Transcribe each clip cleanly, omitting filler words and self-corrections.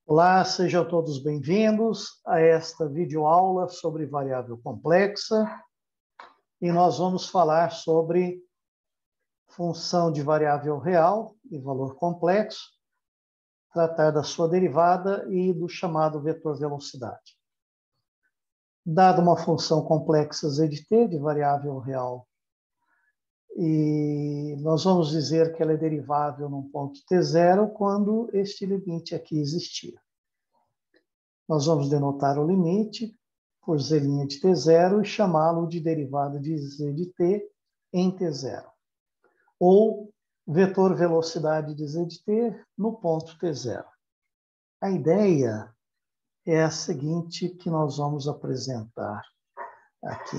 Olá, sejam todos bem-vindos a esta videoaula sobre variável complexa. E nós vamos falar sobre função de variável real e valor complexo, tratar da sua derivada e do chamado vetor velocidade. Dada uma função complexa z de t, de variável real, e nós vamos dizer que ela é derivável num ponto t0 quando este limite aqui existir. Nós vamos denotar o limite por z' de t0 e chamá-lo de derivada de z de t em t0. Ou vetor velocidade de z de t no ponto t0. A ideia é a seguinte que nós vamos apresentar aqui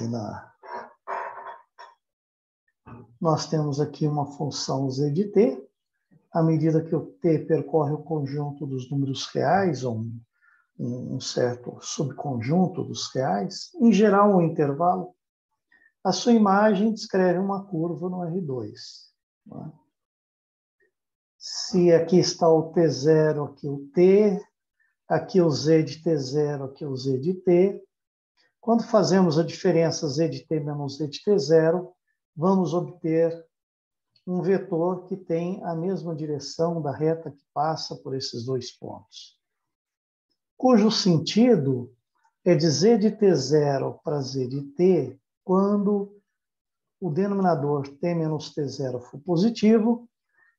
Nós temos aqui uma função z de t. À medida que o t percorre o conjunto dos números reais, ou um certo subconjunto dos reais, em geral um intervalo, a sua imagem descreve uma curva no R2. Né? Se aqui está o T0, aqui o T, aqui o Z de T0, aqui o Z de T, quando fazemos a diferença Z de T menos Z de T0, vamos obter um vetor que tem a mesma direção da reta que passa por esses dois pontos, cujo sentido é de z de t0 para z de t quando o denominador t menos t0 for positivo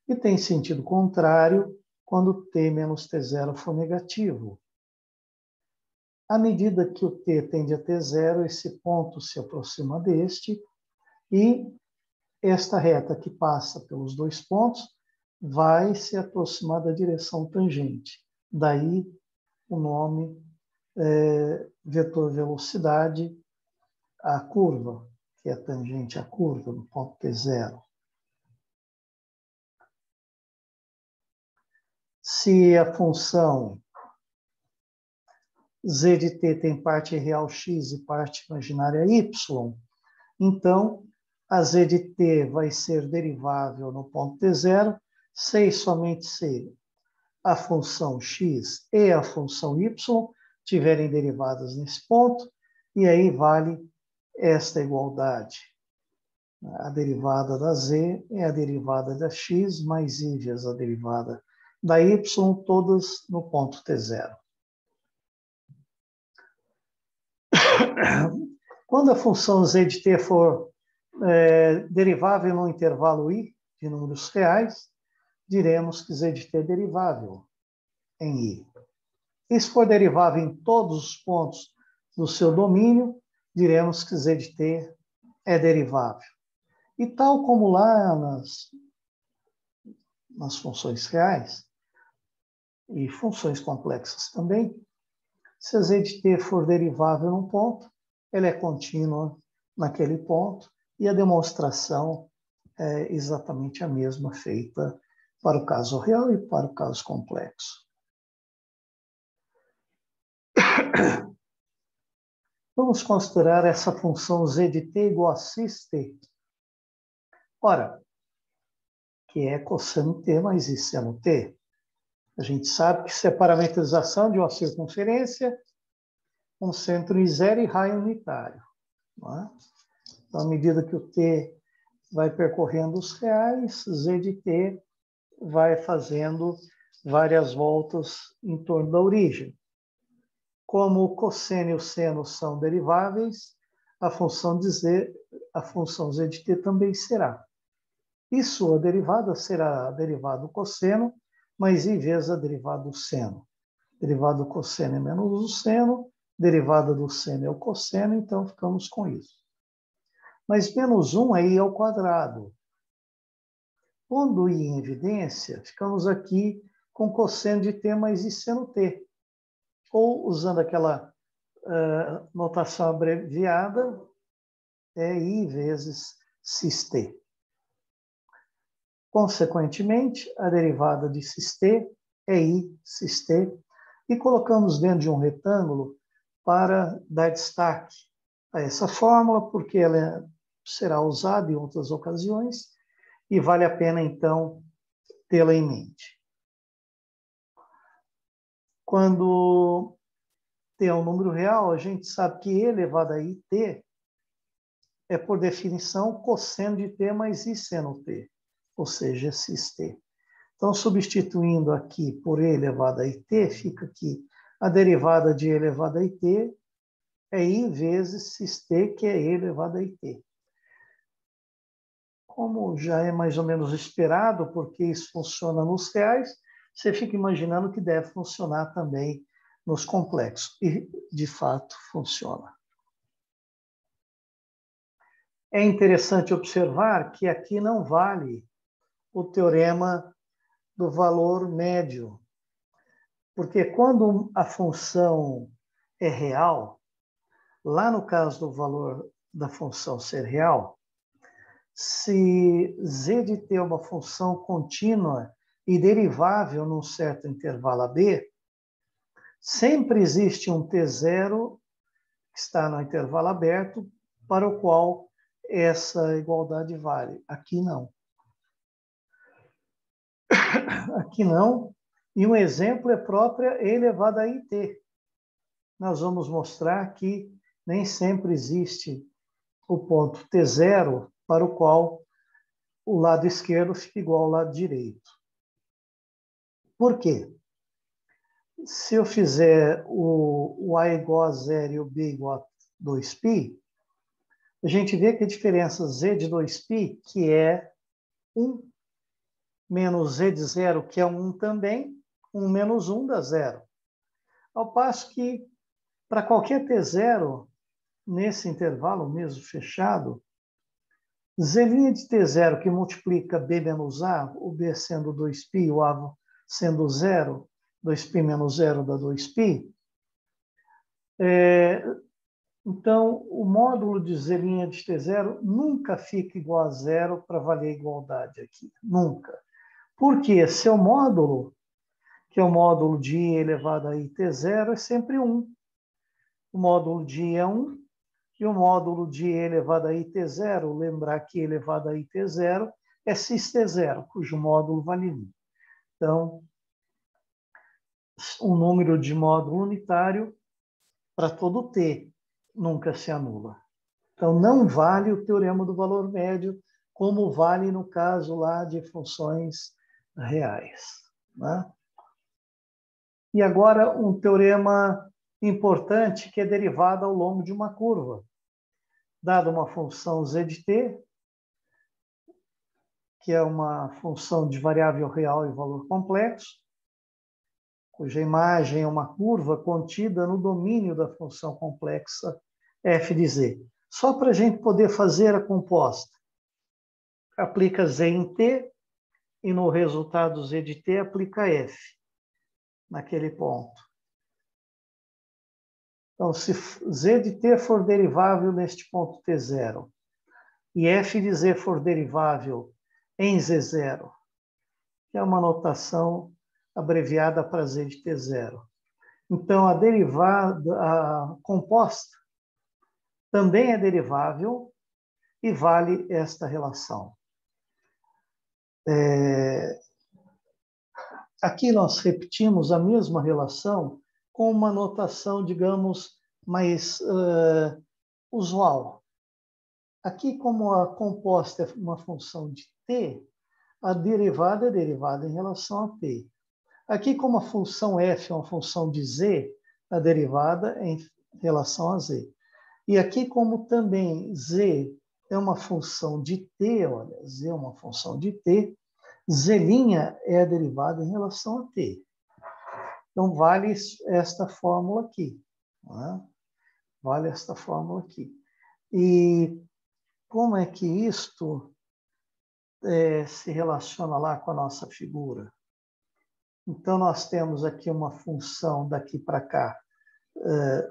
e tem sentido contrário quando t menos t0 for negativo. À medida que o t tende a t0, esse ponto se aproxima deste e esta reta que passa pelos dois pontos vai se aproximar da direção tangente. Daí o nome vetor velocidade à curva, que é tangente à curva, no ponto T0. Se a função z de t tem parte real x e parte imaginária y, então a z de t vai ser derivável no ponto T0 se e somente se a função x e a função y tiverem derivadas nesse ponto, e aí vale esta igualdade. A derivada da z é a derivada da x mais i vezes a derivada da y, todas no ponto T0. Quando a função z de t for derivável no intervalo i de números reais, diremos que z de t é derivável em i. E se for derivável em todos os pontos do seu domínio, diremos que z de t é derivável. E tal como lá nas funções reais, e funções complexas também, se a z de t for derivável num ponto, ela é contínua naquele ponto, e a demonstração é exatamente a mesma feita para o caso real e para o caso complexo. Vamos considerar essa função z de t igual a cis t. Ora, que é cosseno t mais i seno t. A gente sabe que isso é parametrização de uma circunferência com centro em zero e raio unitário. Não é? Então, à medida que o t vai percorrendo os reais, z de t vai fazendo várias voltas em torno da origem. Como o cosseno e o seno são deriváveis, a função z de t também será. E sua derivada será a derivada do cosseno, mais i vezes a derivada do seno. Derivada do cosseno é menos o seno, derivada do seno é o cosseno, então ficamos com isso. Mas menos 1 é i ao quadrado. Pondo i em evidência, ficamos aqui com cosseno de t mais i seno t. Ou, usando aquela notação abreviada, é i vezes cis t. Consequentemente, a derivada de cis t é i cis t, e colocamos dentro de um retângulo para dar destaque a essa fórmula, porque ela será usada em outras ocasiões e vale a pena, então, tê-la em mente. quando t é um número real, a gente sabe que e elevado a it é, por definição, cosseno de t mais i seno t, ou seja, cis-t. Então, substituindo aqui por e elevado a it, fica aqui a derivada de e elevado a it é i vezes cis-t, que é e elevado a it. Como já é mais ou menos esperado, porque isso funciona nos reais, você fica imaginando que deve funcionar também nos complexos. E, de fato, funciona. É interessante observar que aqui não vale o teorema do valor médio, porque quando a função é real, lá no caso do valor da função ser real, se z de t é uma função contínua e derivável num certo intervalo AB, sempre existe um t0 que está no intervalo aberto para o qual essa igualdade vale. Aqui não. Aqui não. E um exemplo é própria e elevado a it. Nós vamos mostrar que nem sempre existe o ponto t0 para o qual o lado esquerdo fica igual ao lado direito. Por quê? Se eu fizer o A igual a 0 e o B igual a 2π, a gente vê que a diferença z de 2π, que é 1, menos z de 0, que é 1 também, 1 menos 1 dá 0. Ao passo que, para qualquer t0, nesse intervalo mesmo fechado, z' de t0 que multiplica b menos a, o b sendo 2π, o a sendo 0, 2π menos 0 dá 2π. Então, o módulo de z' de t0 nunca fica igual a 0 para valer a igualdade aqui. Nunca. Porque seu módulo, que é o módulo de i elevado a it0, é sempre 1. O módulo de i é 1. E o módulo de e elevado a it0, lembrar que e elevado a it0 é cis-t0, cujo módulo vale 1. Então, um número de módulo unitário para todo t nunca se anula. Então, não vale o teorema do valor médio, como vale no caso lá de funções reais. Né? E agora, um teorema importante que é derivado ao longo de uma curva. Dada uma função z de t, que é uma função de variável real e valor complexo, cuja imagem é uma curva contida no domínio da função complexa f de z. Só para a gente poder fazer a composta, aplica z em t e no resultado z de t aplica f, naquele ponto. Então, se z de t for derivável neste ponto t0 e f de z for derivável em z0, que é uma notação abreviada para z de t0. Então, a derivada, a composta, também é derivável e vale esta relação. Aqui nós repetimos a mesma relação com uma notação, digamos, mais usual. Aqui, como a composta é uma função de t, a derivada é derivada em relação a t. Aqui, como a função f é uma função de z, a derivada é em relação a z. E aqui, como também z é uma função de t, olha, z é uma função de t, z' é a derivada em relação a t. Então, vale esta fórmula aqui. Né? Vale esta fórmula aqui. E como é que isto se relaciona lá com a nossa figura? Então, nós temos aqui uma função daqui para cá,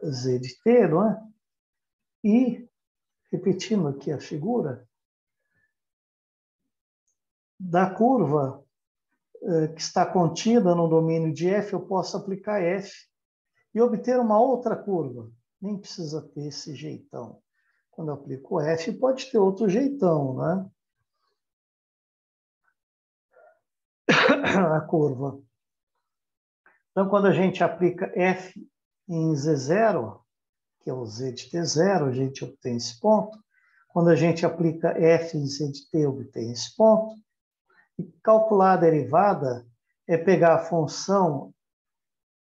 z de t, não é? E, repetindo aqui a figura, da curva que está contida no domínio de f, eu posso aplicar f e obter uma outra curva. Nem precisa ter esse jeitão. Quando eu aplico f, pode ter outro jeitão, né? A curva. Então, quando a gente aplica f em z0, que é o z de t0, a gente obtém esse ponto. Quando a gente aplica f em z de t, obtém esse ponto. E calcular a derivada é pegar a função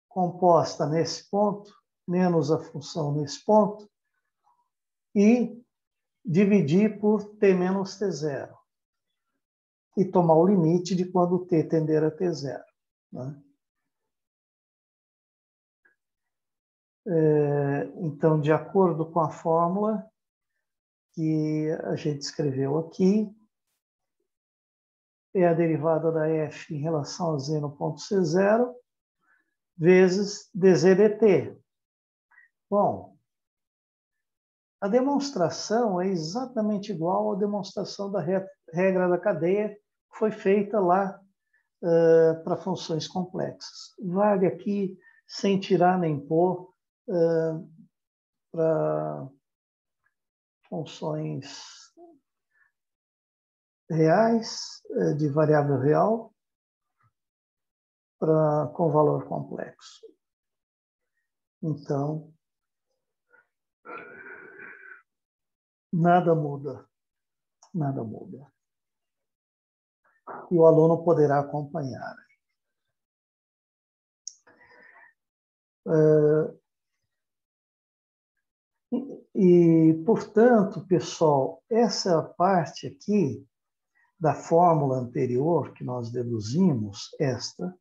composta nesse ponto, menos a função nesse ponto, e dividir por t menos t0. E tomar o limite de quando t tender a t0. Né? Então, de acordo com a fórmula que a gente escreveu aqui, é a derivada da f em relação a z no ponto C0, vezes dz dt. Bom, a demonstração é exatamente igual à demonstração da regra da cadeia que foi feita lá para funções complexas. Vale aqui, sem tirar nem pôr, para funções reais, de variável real, com valor complexo. Então, nada muda. Nada muda. E o aluno poderá acompanhar. Portanto, pessoal, essa parte aqui da fórmula anterior que nós deduzimos, esta,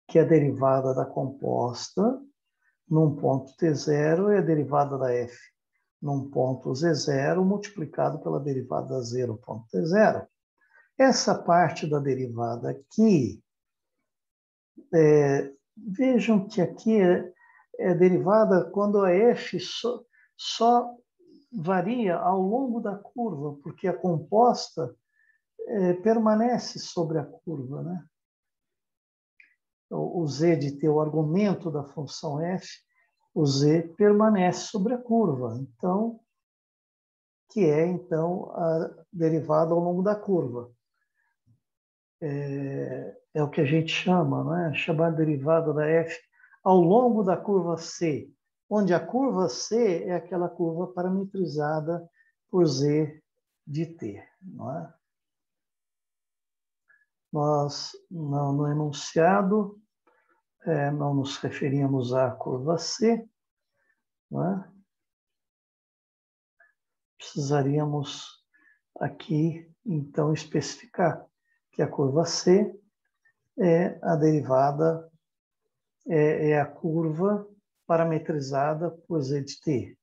que é a derivada da composta num ponto t0 é a derivada da f num ponto z0 multiplicado pela derivada da z no ponto t0. Essa parte da derivada aqui, vejam que aqui é derivada quando a f só varia ao longo da curva, porque a composta permanece sobre a curva, né? O z de t, o argumento da função f, o z permanece sobre a curva. Então, que é, então, a derivada ao longo da curva. É o que a gente chama, né? Chamar a derivada da f ao longo da curva C, onde a curva C é aquela curva parametrizada por z de t, não é? Nós, no enunciado, não nos referimos à curva C, não é? Precisaríamos aqui, então, especificar que a curva C é a derivada, é a curva parametrizada por z de t.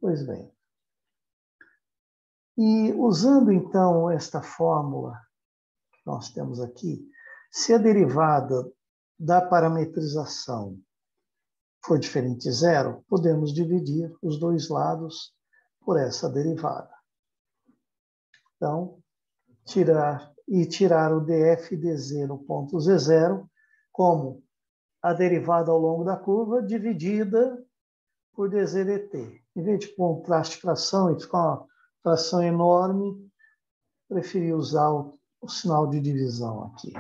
Pois bem. E usando, então, esta fórmula que nós temos aqui, se a derivada da parametrização for diferente de zero, podemos dividir os dois lados por essa derivada. Então, tirar o df dz no ponto z0 como a derivada ao longo da curva dividida por dz dt. Em vez de pôr um traço de fração e ficar uma fração enorme, preferi usar o sinal de divisão aqui.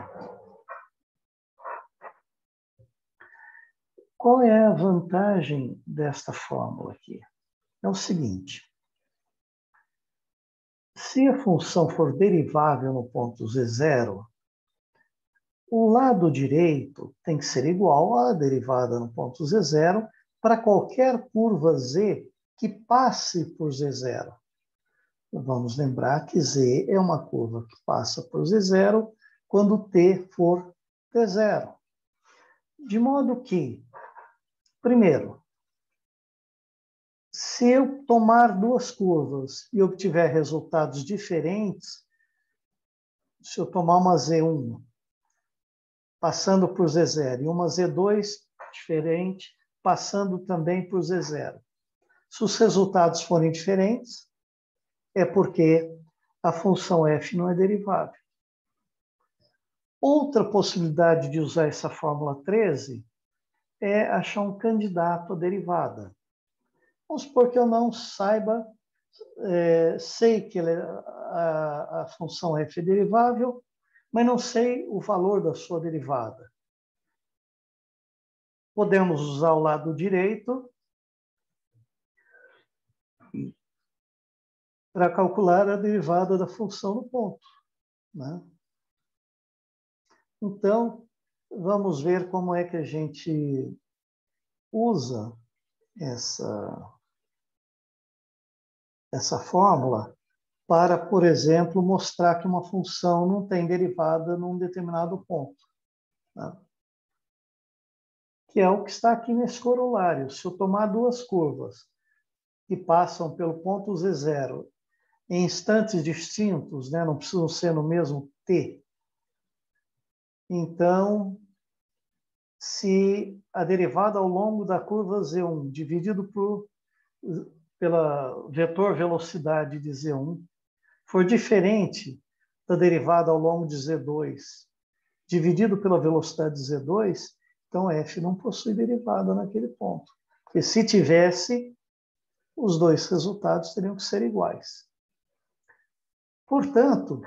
Qual é a vantagem desta fórmula aqui? É o seguinte. Se a função for derivável no ponto z0, o lado direito tem que ser igual à derivada no ponto z0 para qualquer curva z que passe por z0. Vamos lembrar que z é uma curva que passa por z0 quando t for t0. De modo que, primeiro, se eu tomar duas curvas e obtiver resultados diferentes, se eu tomar uma z1 passando por z0 e uma z2 diferente passando também por z0, se os resultados forem diferentes, é porque a função f não é derivável. Outra possibilidade de usar essa fórmula 13 é achar um candidato à derivada. Vamos supor que eu não saiba, sei que a função f é derivável, mas não sei o valor da sua derivada. Podemos usar o lado direito para calcular a derivada da função no ponto, né? Então, vamos ver como é que a gente usa essa fórmula para, por exemplo, mostrar que uma função não tem derivada num determinado ponto, né? Que é o que está aqui nesse corolário. Se eu tomar duas curvas que passam pelo ponto Z0 em instantes distintos, né, não precisam ser no mesmo t, então, se a derivada ao longo da curva Z1 dividido pela vetor velocidade de Z1 for diferente da derivada ao longo de Z2 dividido pela velocidade de Z2, então f não possui derivada naquele ponto. Porque se tivesse, os dois resultados teriam que ser iguais. Portanto,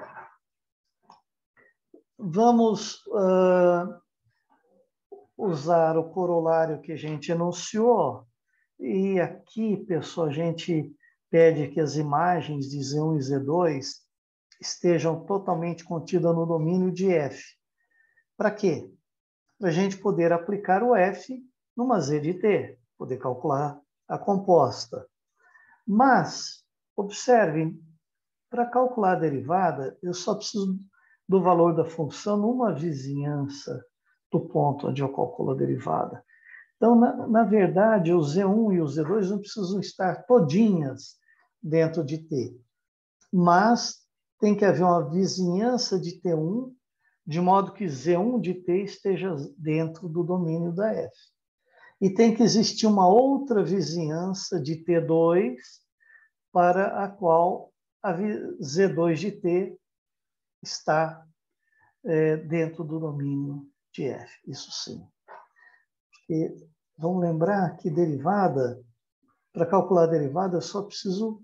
vamos usar o corolário que a gente enunciou. E aqui, pessoal, a gente pede que as imagens de Z1 e Z2 estejam totalmente contidas no domínio de f. Para quê? Para a gente poder aplicar o f numa z de t, poder calcular a composta. Mas, observem, para calcular a derivada, eu só preciso do valor da função numa vizinhança do ponto onde eu calculo a derivada. Então, na verdade, o Z1 e o Z2 não precisam estar todinhas dentro de T, mas tem que haver uma vizinhança de T1, de modo que Z1 de T esteja dentro do domínio da F. E tem que existir uma outra vizinhança de T2 para a qual a Z2 de T está dentro do domínio de F. Isso sim. Porque vamos lembrar que derivada, para calcular a derivada, eu só preciso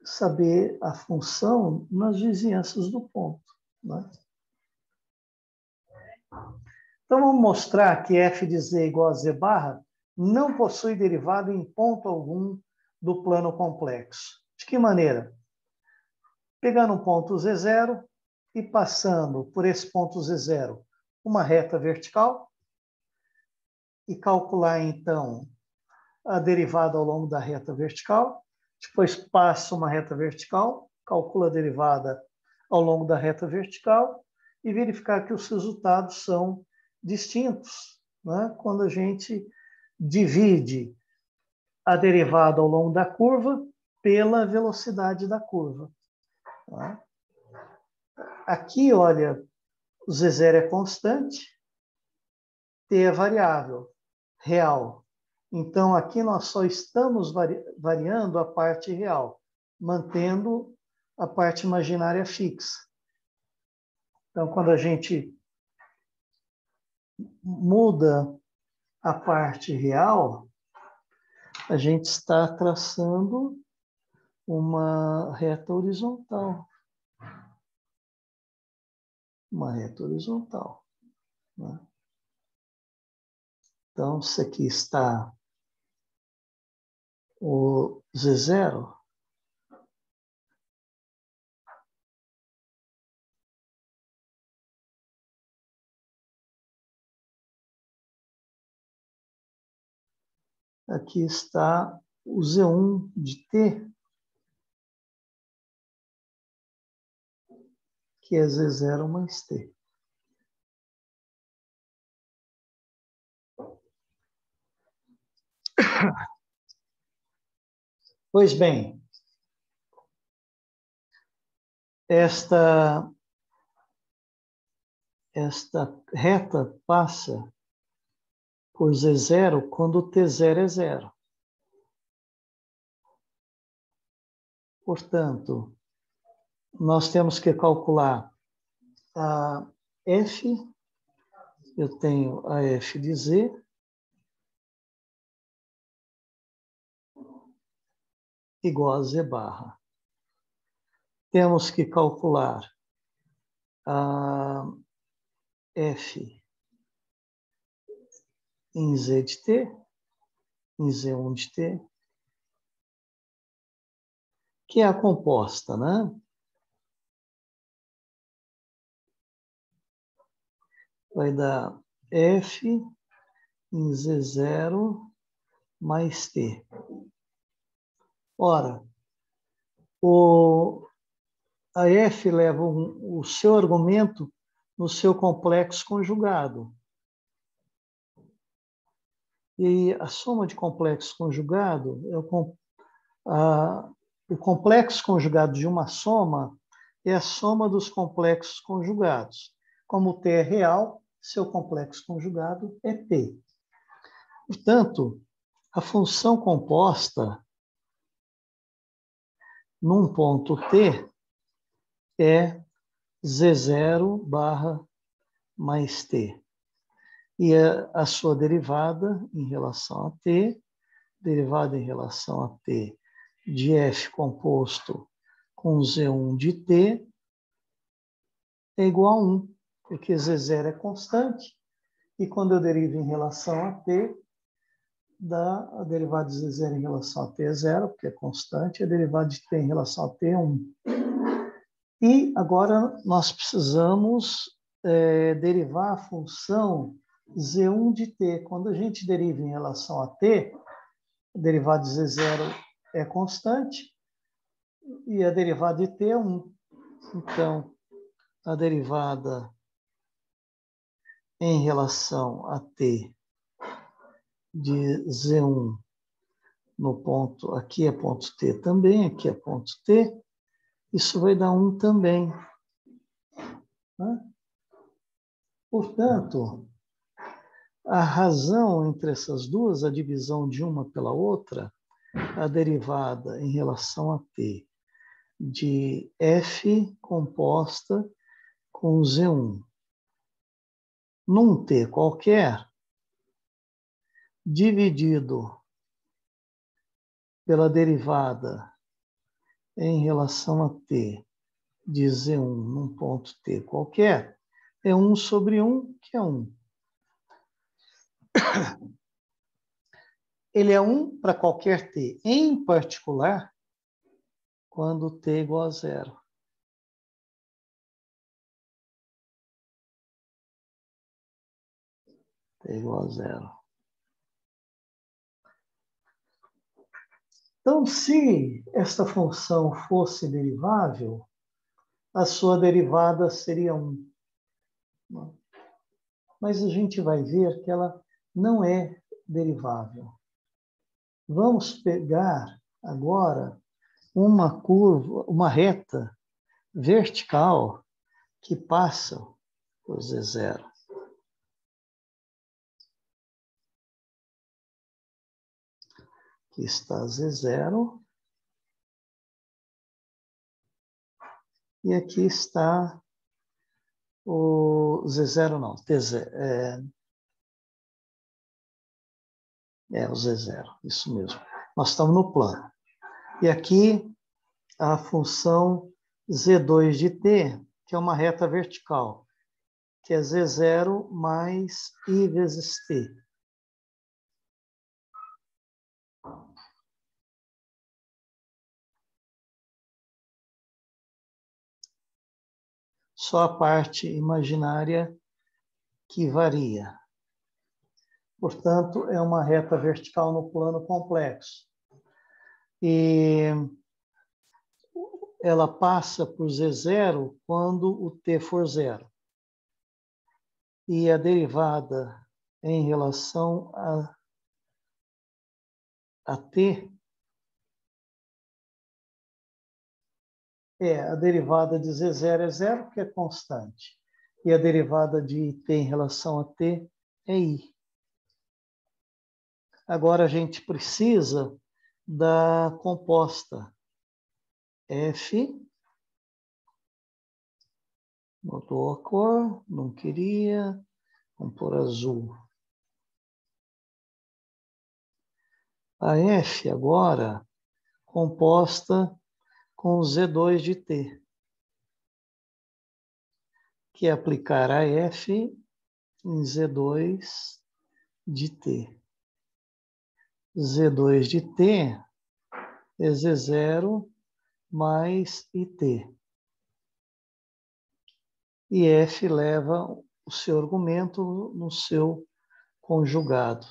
saber a função nas vizinhanças do ponto, né? Então, vamos mostrar que f de z igual a z barra não possui derivada em ponto algum do plano complexo. De que maneira? Pegando um ponto z0 e passando por esse ponto z0 uma reta vertical e calcular, então, a derivada ao longo da reta vertical. Depois passa uma reta vertical, calcula a derivada ao longo da reta vertical e verificar que os resultados são distintos, né? Quando a gente divide a derivada ao longo da curva pela velocidade da curva, né? Aqui, olha, o Z0 é constante, T é variável, real. Então, aqui nós só estamos variando a parte real, mantendo a parte imaginária fixa. Então, quando a gente muda a parte real, a gente está traçando uma reta horizontal. Uma reta horizontal, né? Então, se aqui está o Z0, aqui está o Z1 de T, que é Z0 mais T. Pois bem, esta reta passa por Z0 quando T0 é zero. Portanto, nós temos que calcular a F, eu tenho a F de Z, igual a Z barra. Temos que calcular a F em Z de T, em Z1 de T, que é a composta, né? Vai dar F em Z0 mais T. Ora, a F leva o seu argumento no seu complexo conjugado. E a soma de complexo conjugado é o complexo conjugado de uma soma é a soma dos complexos conjugados. Como o T é real, seu complexo conjugado é P. Portanto, a função composta num ponto T é Z0 barra mais T. E a sua derivada em relação a T, derivada em relação a T de F composto com Z1 de T é igual a 1, porque Z0 é constante, e quando eu derivo em relação a T, dá a derivada de Z0 em relação a T é 0, porque é constante, e a derivada de T em relação a T é 1. E agora nós precisamos derivar a função Z1 de T. Quando a gente deriva em relação a T, a derivada de Z0 é constante e a derivada de T é 1. Então, a derivada em relação a T de Z1 no ponto, aqui é ponto T também, aqui é ponto T, isso vai dar 1 também. Né? Portanto, a razão entre essas duas, a divisão de uma pela outra, a derivada em relação a T de F composta com Z1 num T qualquer, dividido pela derivada em relação a T de Z1 num ponto T qualquer, é 1 sobre 1, que é 1. Ele é 1 para qualquer T, em particular, quando T é igual a 0. T é igual a 0. Então, se esta função fosse derivável, a sua derivada seria 1. Mas a gente vai ver que ela não é derivável. Vamos pegar agora uma curva, uma reta vertical que passa por Z0. Aqui está Z0. E aqui está o Z0 não, T0, o Z0, isso mesmo. Nós estamos no plano. E aqui a função Z2 de T, que é uma reta vertical, que é Z0 mais I vezes T. Só a parte imaginária que varia. Portanto, é uma reta vertical no plano complexo. E ela passa por Z0 quando o T for 0. E a derivada em relação a T a derivada de Z0 é 0, que é constante. E a derivada de T em relação a T é I. Agora a gente precisa da composta F. Mudou a cor, não queria. Vamos pôr azul. A F agora composta com Z2 de T, que é aplicar a f em Z2 de t. Z2 de t é Z0 mais IT. E F leva o seu argumento no seu conjugado.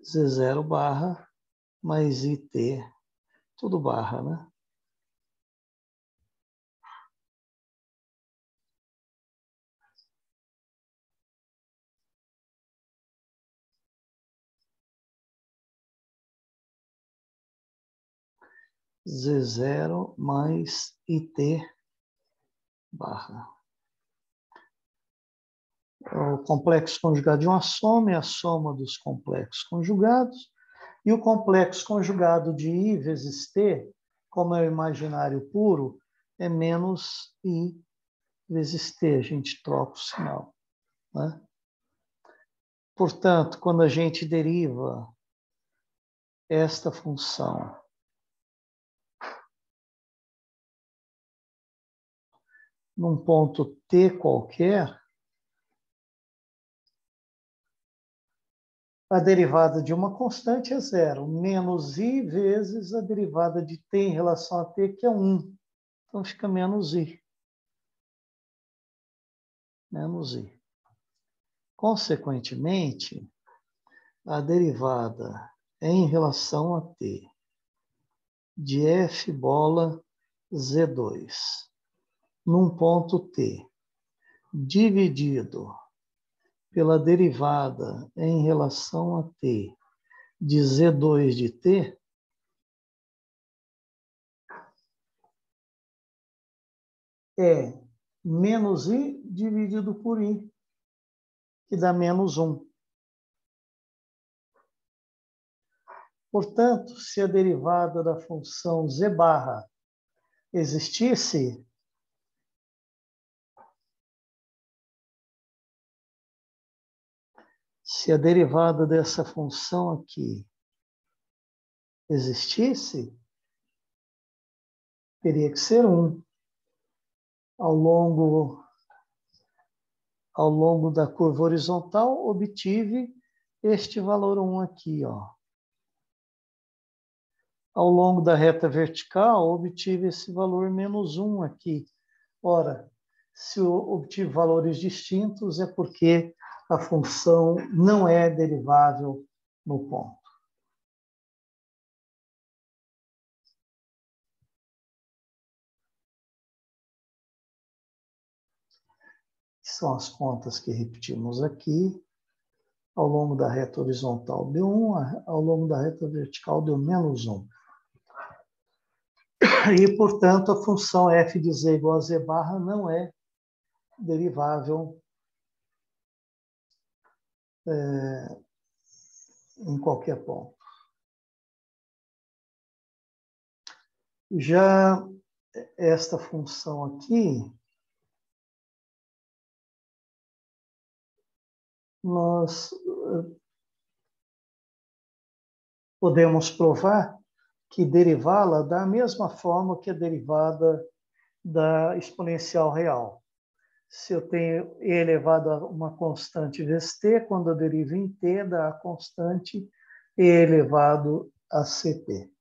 Z0 barra mais IT, tudo barra, né? Z0 mais IT barra. O complexo conjugado de uma soma é a soma dos complexos conjugados. E o complexo conjugado de I vezes T, como é o imaginário puro, é menos I vezes T. A gente troca o sinal, né? Portanto, quando a gente deriva esta função num ponto T qualquer, a derivada de uma constante é zero, menos I vezes a derivada de T em relação a T, que é 1. Então, fica menos I. Menos I. Consequentemente, a derivada em relação a T de F bola Z2 num ponto T dividido pela derivada em relação a T de Z2 de T é menos I dividido por I, que dá menos 1. Portanto, se a derivada da função Z barra existisse, se a derivada dessa função aqui existisse, teria que ser 1. Ao longo da curva horizontal, obtive este valor 1 aqui, ó. Ao longo da reta vertical, obtive esse valor menos 1 aqui. Ora, se eu obtive valores distintos, é porque a função não é derivável no ponto. São as contas que repetimos aqui. Ao longo da reta horizontal deu 1, ao longo da reta vertical deu menos 1. E, portanto, a função f de z igual a z barra não é derivável em qualquer ponto. Já esta função aqui, nós podemos provar que derivá-la da mesma forma que a derivada da exponencial real. Se eu tenho e elevado a uma constante vezes t, quando eu derivo em t, dá a constante e elevado a ct.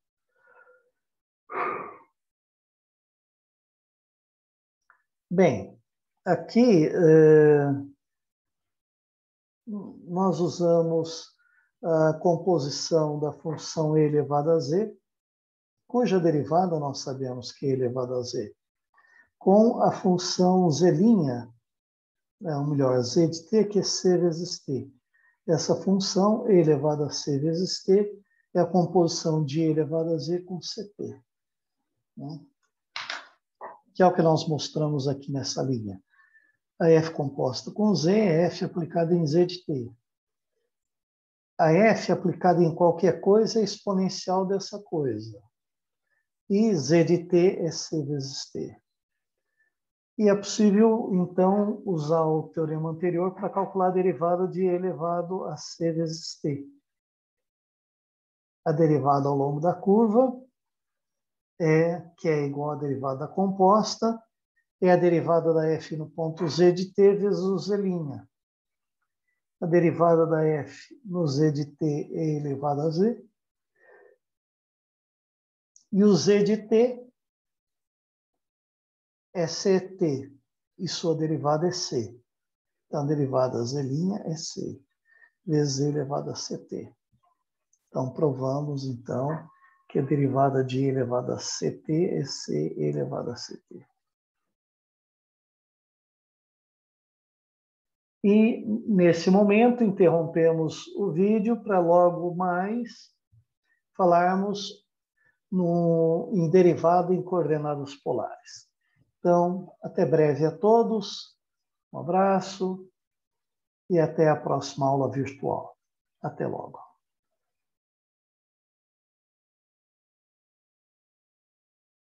Bem, aqui nós usamos a composição da função e elevado a z, cuja derivada nós sabemos que é elevado a z, com a função z', ou melhor, z de t, que é c vezes t. Essa função, e elevado a c vezes t, é a composição de e elevado a z com ct. Né? Que é o que nós mostramos aqui nessa linha. A f composta com z é f aplicada em z de t. A f aplicada em qualquer coisa é exponencial dessa coisa. E z de t é c vezes t. E é possível, então, usar o teorema anterior para calcular a derivada de e elevado a c vezes t. A derivada ao longo da curva que é igual à derivada composta, é a derivada da f no ponto z de t vezes o z'. A derivada da f no z de t é elevado a z. E o z de t é ct, e sua derivada é c. Então, a derivada z' é c, vezes z elevado a ct. Então, provamos, então, que a derivada de e elevado a ct é c elevado a ct. E, nesse momento, interrompemos o vídeo para logo mais falarmos em derivada em coordenadas polares. Então, até breve a todos, um abraço e até a próxima aula virtual. Até logo.